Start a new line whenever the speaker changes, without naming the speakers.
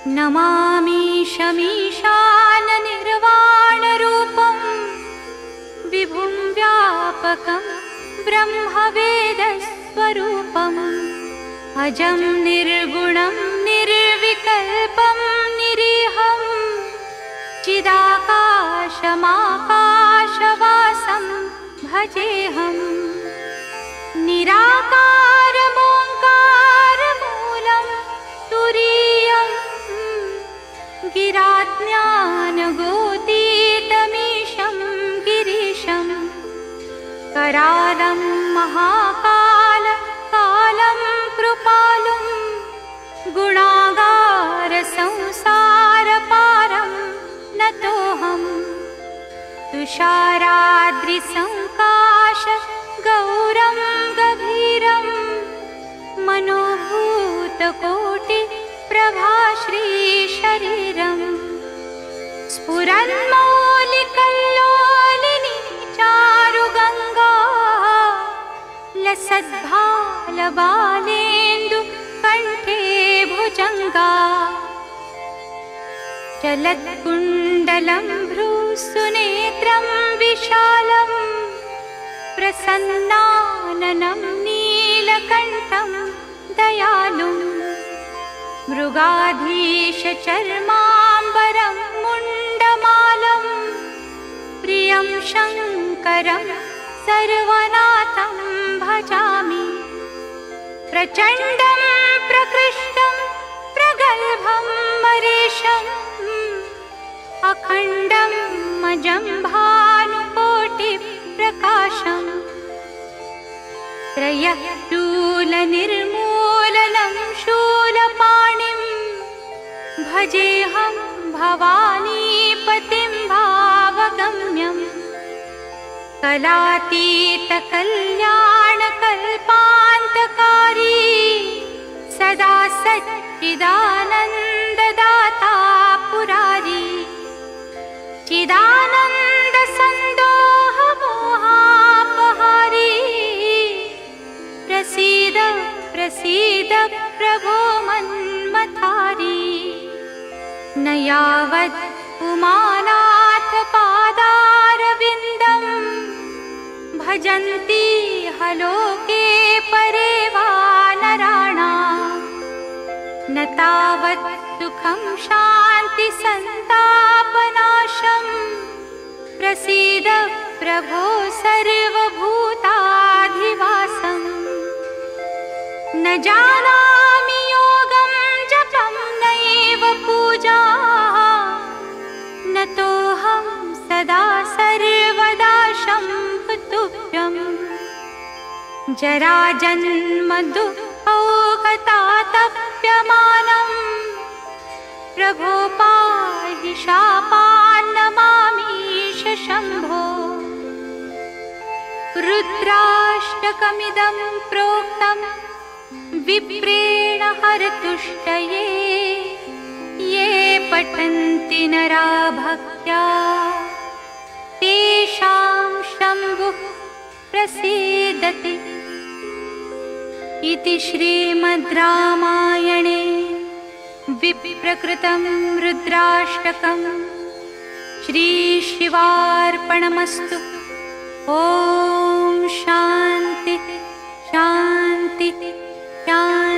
नमामि शमीशाननिर्वाणरूपं विभुं व्यापकं ब्रह्मवेदस्वरूपम् अजं निर्गुणं निर्विकल्पं निरीहं चिदाकाशमाकाशवासं भजेऽहम् निराकारमोङ्कारमूलं तुरीयं गिराज्ञानगोतीतमीशं गिरीशं करालं महाकालं कृपालुं गुणागारसंसारपारं नतोऽहम् तुषाराद्रिसङ्काश गौरं गभीरं मनोभूतकोटिप्रभाश्रीशरीरं स्फुरन्मौलिकल्लोलिनी चारुगङ्गा लसद्भालबालेन्दुकण्ठे भुजङ्गा चलत्कुण्डलं भ्रूसुनेत्रं विशालं प्रसन्नाननं नीलकण्ठं दयालुं मृगाधीशचर्माम्बरं मुण्डमालं प्रियं शङ्करं सर्वनाथं भजामि प्रचण्डं प्रकृष्टं प्रगल्भं मरीशम् अखण्डं मजं भानुकोटिप्रकाशम् त्रयशूलनिर्मूलनं शूलपाणिं भजेऽहं भवानीपतिं भावगम्यं कलातीतकल्याणकल्पान्तकारी सदा सच्चिदानन्ददाता पुरारी चिदानन्दसन्दोहमोहापहारी प्रसीद प्रसीद प्रभो मन्मथारी न यावत् उमानाथ पादारविन्दं भजन्ति हलोके परे वा नराणां न तावत् सुखं शान्ति सन्तापनाशं प्रसीद प्रभो सर्वभूताधिवासम् न जानामि योगं जपं नैव पूजा नतोऽहं सदा सर्वदा शम्भुतुभ्यं जराजन्म दुःखौघतातप्यमानं प्रभो पाहि शापान्नमामीश शम्भो रुद्राष्टकमिदं प्रोक्तं विप्रेण हरतुष्टये ये पठन्ति नरा भक्त्या तेषां शम्भुः प्रसीदति इति श्रीमद् रामायणे विप्रकृतं रुद्राष्टकं श्रीशिवार्पणमस्तु। ॐ शान्ति शान्ति शान्ति।